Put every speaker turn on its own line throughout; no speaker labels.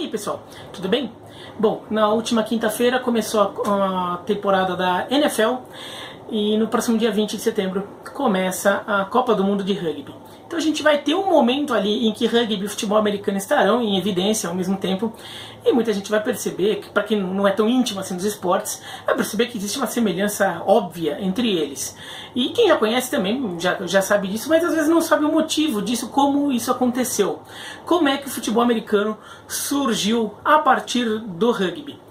pessoal, tudo bem? Bom, na última quinta-feira começou a temporada da NFL e no próximo dia 20 de setembro começa a Copa do Mundo de Rugby. Então a gente vai ter um momento ali em que rugby e futebol americano estarão em evidência ao mesmo tempo, e muita gente vai perceber, que para quem não é tão íntimo assim dos esportes, vai perceber que existe uma semelhança óbvia entre eles. E quem já conhece também já sabe disso, mas às vezes não sabe o motivo disso, como isso aconteceu. Como é que o futebol americano surgiu a partir do rugby.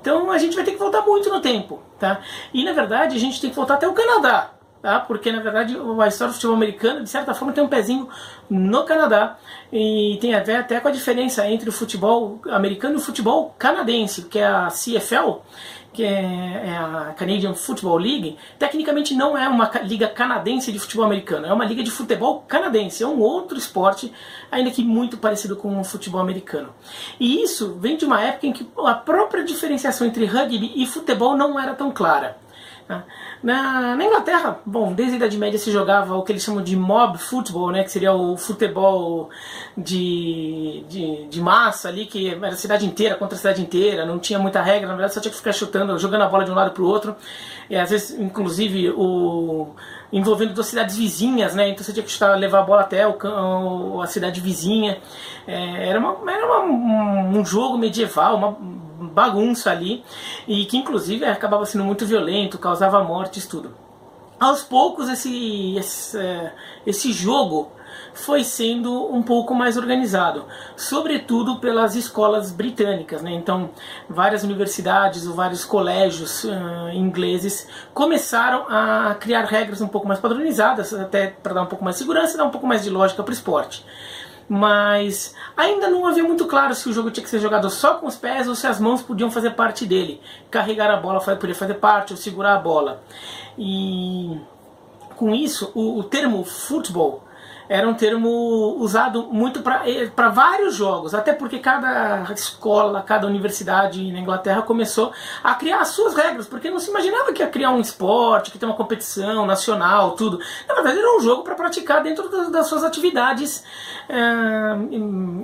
Então a gente vai ter que voltar muito no tempo, tá? E na verdade a gente tem que voltar até o Canadá. Tá? Porque na verdade a história do futebol americano de certa forma tem um pezinho no Canadá e tem a ver até com a diferença entre o futebol americano e o futebol canadense, que é a CFL, que é a Canadian Football League. Tecnicamente não é uma liga canadense de futebol americano, é uma liga de futebol canadense, é um outro esporte, ainda que muito parecido com o futebol americano. E isso vem de uma época em que a própria diferenciação entre rugby e futebol não era tão clara. Na Inglaterra, bom, desde a Idade Média se jogava o que eles chamam de mob football, né, que seria o futebol de massa ali, que era a cidade inteira contra a cidade inteira, não tinha muita regra, na verdade só tinha que ficar chutando, jogando a bola de um lado para o outro, e às vezes inclusive envolvendo duas cidades vizinhas, né, então você tinha que chutar, levar a bola até a cidade vizinha. Era um jogo medieval, uma bagunça ali, e que inclusive acabava sendo muito violento, causava mortes, tudo. Aos poucos esse jogo foi sendo um pouco mais organizado, sobretudo pelas escolas britânicas, né? Então várias universidades ou vários colégios ingleses começaram a criar regras um pouco mais padronizadas, até para dar um pouco mais de segurança e dar um pouco mais de lógica para o esporte. Mas ainda não havia muito claro se o jogo tinha que ser jogado só com os pés ou se as mãos podiam fazer parte dele. Carregar a bola podia fazer parte, ou segurar a bola. E com isso, o termo futebol era um termo usado muito para vários jogos, até porque cada escola, cada universidade na Inglaterra começou a criar as suas regras, porque não se imaginava que ia criar um esporte, que tem uma competição nacional, tudo. Na verdade era um jogo para praticar dentro das suas atividades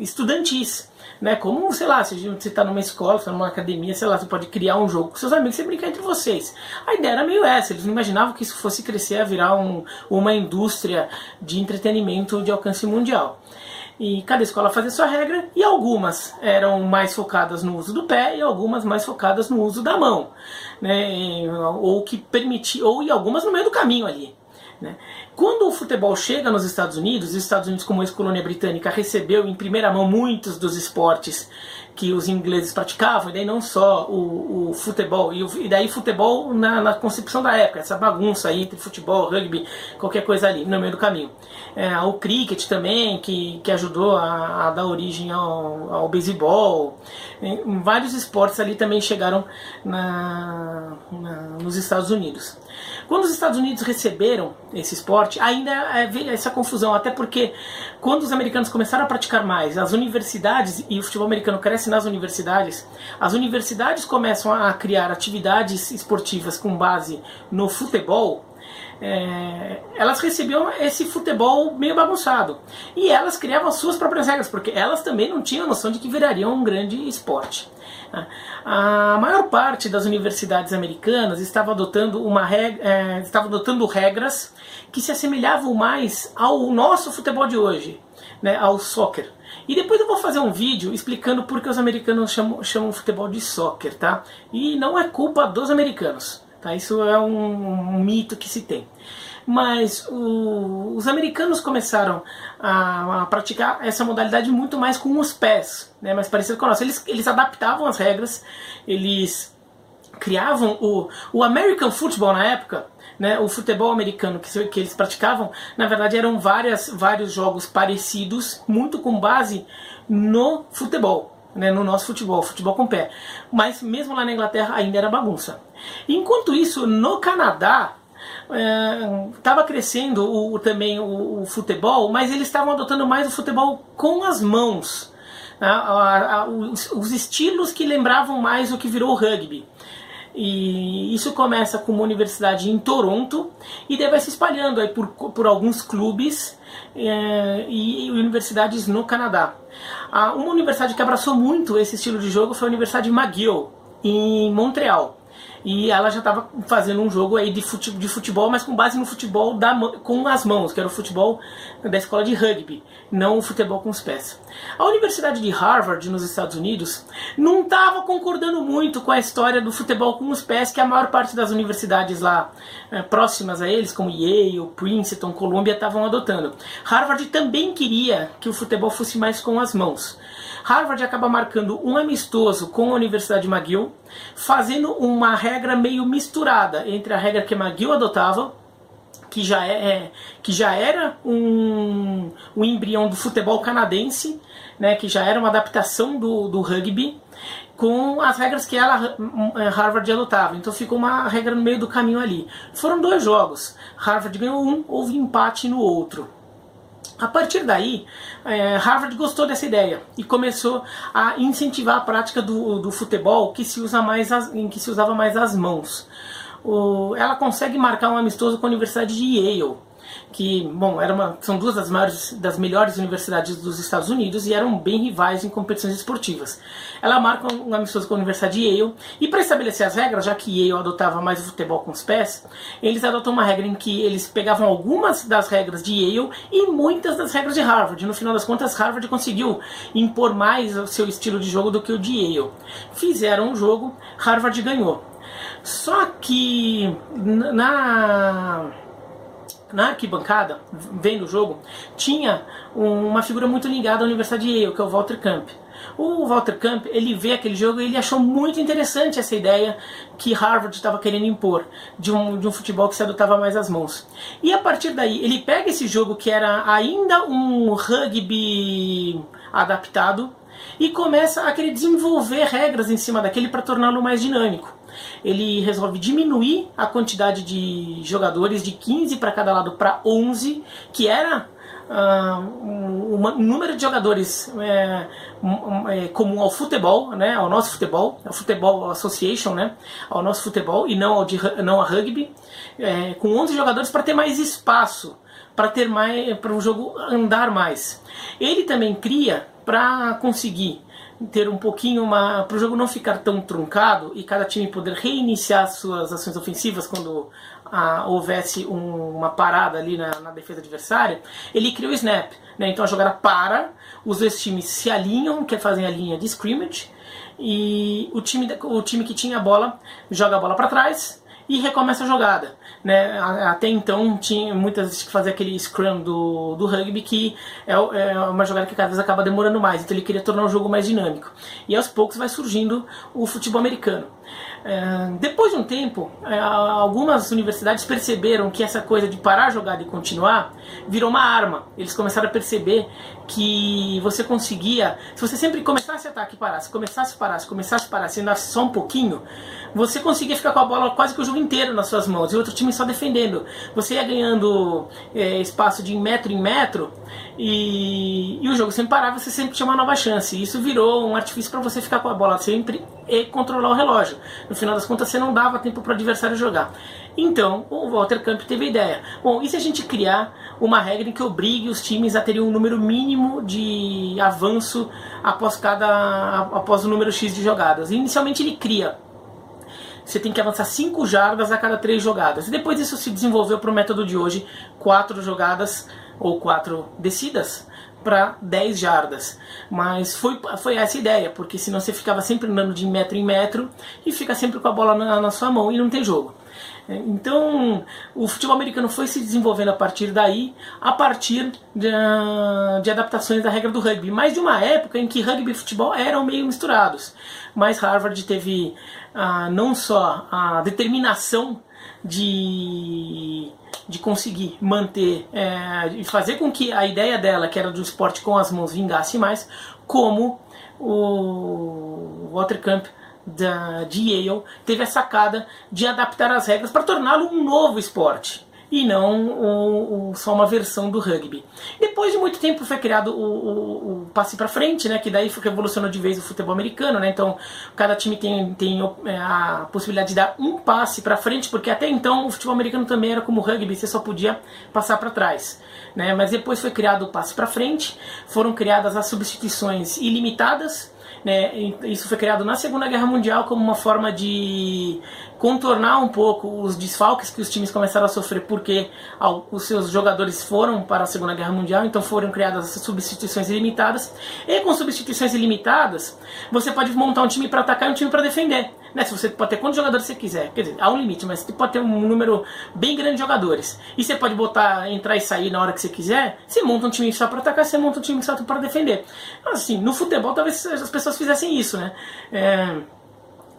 estudantis. Né? Como, sei lá, se você está numa escola, está numa academia, sei lá, você pode criar um jogo com seus amigos e brincar entre vocês. A ideia era meio essa, eles não imaginavam que isso fosse crescer a virar uma indústria de entretenimento de alcance mundial. E cada escola fazia sua regra, e algumas eram mais focadas no uso do pé e algumas mais focadas no uso da mão, né? Ou e algumas no meio do caminho ali. Né? Quando o futebol chega nos Estados Unidos, os Estados Unidos, como ex-colônia britânica, recebeu em primeira mão muitos dos esportes que os ingleses praticavam, e daí não só o futebol, e daí futebol na concepção da época, essa bagunça aí entre futebol, rugby, qualquer coisa ali, no meio do caminho. O cricket também, que ajudou a dar origem ao beisebol. Vários esportes ali também chegaram nos Estados Unidos. Quando os Estados Unidos receberam esse esporte, ainda veio essa confusão, até porque quando os americanos começaram a praticar mais, as universidades, e o futebol americano cresce nas universidades, as universidades começam a criar atividades esportivas com base no futebol. Elas recebiam esse futebol meio bagunçado e elas criavam as suas próprias regras, porque elas também não tinham noção de que virariam um grande esporte. A maior parte das universidades americanas estava adotando regras que se assemelhavam mais ao nosso futebol de hoje, né, ao soccer. E depois eu vou fazer um vídeo explicando por que os americanos chamam futebol de soccer, tá? E não é culpa dos americanos. Tá, isso é um mito que se tem. Mas os americanos começaram a praticar essa modalidade muito mais com os pés, né, mais parecido com a nossa. Eles adaptavam as regras, eles criavam o American Football na época, né, o futebol americano que eles praticavam, na verdade eram vários jogos parecidos, muito com base no futebol. Né, no nosso futebol com pé. Mas mesmo lá na Inglaterra ainda era bagunça. Enquanto isso, no Canadá estava crescendo também o futebol, mas eles estavam adotando mais o futebol com as mãos. Os estilos que lembravam mais o que virou o rugby. E isso começa com uma universidade em Toronto e daí vai se espalhando aí por alguns clubes e universidades no Canadá. Uma universidade que abraçou muito esse estilo de jogo foi a Universidade McGill, em Montreal. E ela já estava fazendo um jogo aí de futebol, mas com base no futebol com as mãos, que era o futebol da escola de rugby, não o futebol com os pés. A Universidade de Harvard, nos Estados Unidos, não estava concordando muito com a história do futebol com os pés, que a maior parte das universidades lá próximas a eles, como Yale, Princeton, Columbia, estavam adotando. Harvard também queria que o futebol fosse mais com as mãos. Harvard acaba marcando um amistoso com a Universidade McGill, fazendo uma regra meio misturada entre a regra que a McGill adotava, que já era um embrião do futebol canadense, né, que já era uma adaptação do rugby, com as regras que Harvard adotava. Então ficou uma regra no meio do caminho ali. Foram 2 jogos. Harvard ganhou um, houve empate no outro. A partir daí, Harvard gostou dessa ideia e começou a incentivar a prática do futebol em que se usava mais as mãos. Ela consegue marcar um amistoso com a Universidade de Yale, que, bom, são 2 das melhores universidades dos Estados Unidos e eram bem rivais em competições esportivas. Ela marca um amistoso com a Universidade de Yale e, para estabelecer as regras, já que Yale adotava mais o futebol com os pés, eles adotam uma regra em que eles pegavam algumas das regras de Yale e muitas das regras de Harvard. No final das contas, Harvard conseguiu impor mais o seu estilo de jogo do que o de Yale. Fizeram um jogo, Harvard ganhou. Só que na arquibancada, vendo o jogo, tinha uma figura muito ligada à Universidade de Yale, que é o Walter Camp. O Walter Camp, ele vê aquele jogo e ele achou muito interessante essa ideia que Harvard estava querendo impor, de um futebol que se adotava mais as mãos. E a partir daí, ele pega esse jogo que era ainda um rugby adaptado e começa a querer desenvolver regras em cima daquele para torná-lo mais dinâmico. Ele resolve diminuir a quantidade de jogadores de 15 para cada lado para 11, que era um número de jogadores comum ao futebol, né, ao nosso futebol, ao Football Association, né, ao nosso futebol, e não a rugby, com 11 jogadores para ter mais espaço, para o jogo andar mais. Ele também cria, para conseguir ter um pouquinho para o jogo não ficar tão truncado e cada time poder reiniciar suas ações ofensivas quando houvesse uma parada ali na defesa adversária, ele cria o snap, né? Então a jogada para, os 2 times se alinham, que fazem a linha de scrimmage, e o time que tinha a bola joga a bola para trás e recomeça a jogada, né? Até então tinha muitas vezes que fazer aquele scrum do rugby, que é uma jogada que cada vez acaba demorando mais, então ele queria tornar o jogo mais dinâmico. E aos poucos vai surgindo o futebol americano. Depois de um tempo, algumas universidades perceberam que essa coisa de parar a jogada e continuar virou uma arma. Eles começaram a perceber que você conseguia, se você sempre começasse a ataque e parasse, começasse a parar, se andasse só um pouquinho, você conseguia ficar com a bola quase que o jogo inteiro nas suas mãos e o outro time só defendendo. Você ia ganhando espaço de metro em metro e o jogo sempre parava, você sempre tinha uma nova chance. Isso virou um artifício para você ficar com a bola sempre e controlar o relógio. No final das contas, você não dava tempo para o adversário jogar. Então, o Walter Camp teve a ideia. Bom, e se a gente criar uma regra em que obrigue os times a terem um número mínimo de avanço após o número X de jogadas? E inicialmente ele cria. Você tem que avançar 5 jardas a cada 3 jogadas. E depois isso se desenvolveu para o método de hoje, 4 jogadas ou 4 descidas para 10 jardas. Mas foi essa a ideia, porque senão você ficava sempre andando de metro em metro e fica sempre com a bola na sua mão e não tem jogo. Então o futebol americano foi se desenvolvendo a partir daí, a partir de adaptações da regra do rugby, mais de uma época em que rugby e futebol eram meio misturados. Mas Harvard teve não só a determinação de conseguir manter e fazer com que a ideia dela, que era do esporte com as mãos, vingasse mais, como o Walter Camp de Yale teve a sacada de adaptar as regras para torná-lo um novo esporte. e não só uma versão do rugby. Depois de muito tempo foi criado o passe para frente, né, que daí revolucionou de vez o futebol americano, né, então cada time tem a possibilidade de dar um passe para frente, porque até então o futebol americano também era como o rugby, você só podia passar para trás, né, mas depois foi criado o passe para frente, foram criadas as substituições ilimitadas, né, isso foi criado na Segunda Guerra Mundial como uma forma de contornar um pouco os desfalques que os times começaram a sofrer porque os seus jogadores foram para a Segunda Guerra Mundial, então foram criadas essas substituições ilimitadas. E com substituições ilimitadas, você pode montar um time para atacar e um time para defender, né? Você pode ter quantos jogadores você quiser, quer dizer, há um limite, mas você pode ter um número bem grande de jogadores. E você pode entrar e sair na hora que você quiser, você monta um time só para atacar, você monta um time só para defender. Assim, no futebol talvez as pessoas fizessem isso, né?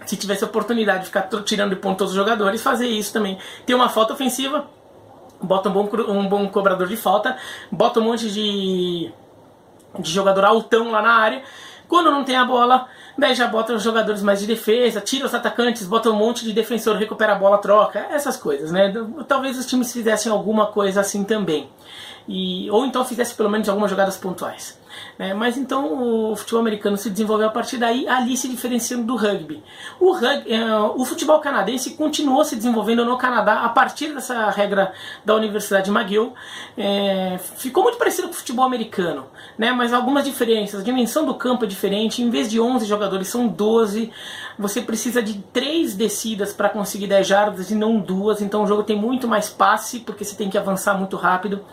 Se tivesse a oportunidade de ficar tirando de ponto todos os jogadores, fazer isso também. Tem uma falta ofensiva, bota um bom cobrador de falta, bota um monte de jogador altão lá na área. Quando não tem a bola, daí já bota os jogadores mais de defesa, tira os atacantes, bota um monte de defensor, recupera a bola, troca, essas coisas, né? Talvez os times fizessem alguma coisa assim também. Ou então fizesse pelo menos algumas jogadas pontuais. Mas então o futebol americano se desenvolveu a partir daí, ali se diferenciando do rugby. O futebol canadense continuou se desenvolvendo no Canadá a partir dessa regra da Universidade McGill. Ficou muito parecido com o futebol americano, né? Mas algumas diferenças. A dimensão do campo é diferente. Em vez de 11 jogadores, são 12. Você precisa de 3 descidas para conseguir 10 jardas e não 2. Então o jogo tem muito mais passe, porque você tem que avançar muito rápido.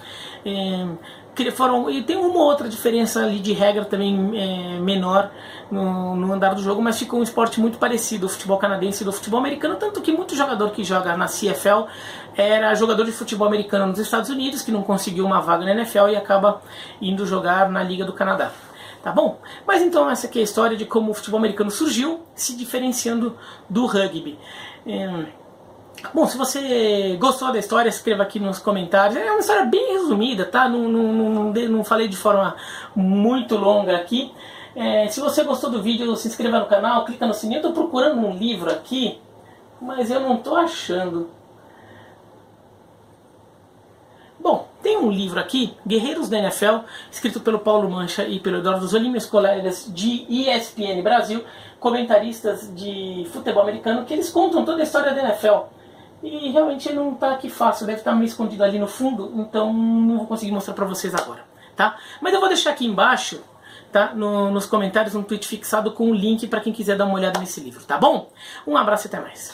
E tem uma outra diferença ali de regra também menor no andar do jogo, mas ficou um esporte muito parecido, o futebol canadense e do futebol americano, tanto que muito jogador que joga na CFL era jogador de futebol americano nos Estados Unidos, que não conseguiu uma vaga na NFL e acaba indo jogar na Liga do Canadá. Tá bom? Mas então essa aqui é a história de como o futebol americano surgiu, se diferenciando do rugby. Bom, se você gostou da história, escreva aqui nos comentários. É uma história bem resumida, tá? Não falei de forma muito longa aqui. Se você gostou do vídeo, se inscreva no canal, clica no sininho. Eu estou procurando um livro aqui, mas eu não estou achando. Bom, tem um livro aqui, Guerreiros da NFL, escrito pelo Paulo Mancha e pelo Eduardo Zolini, meus colegas de ESPN Brasil, comentaristas de futebol americano, que eles contam toda a história da NFL. E realmente não está aqui fácil, deve estar meio escondido ali no fundo, então não vou conseguir mostrar para vocês agora, tá? Mas eu vou deixar aqui embaixo, tá, nos comentários, um tweet fixado com o link para quem quiser dar uma olhada nesse livro, tá bom? Um abraço e até mais.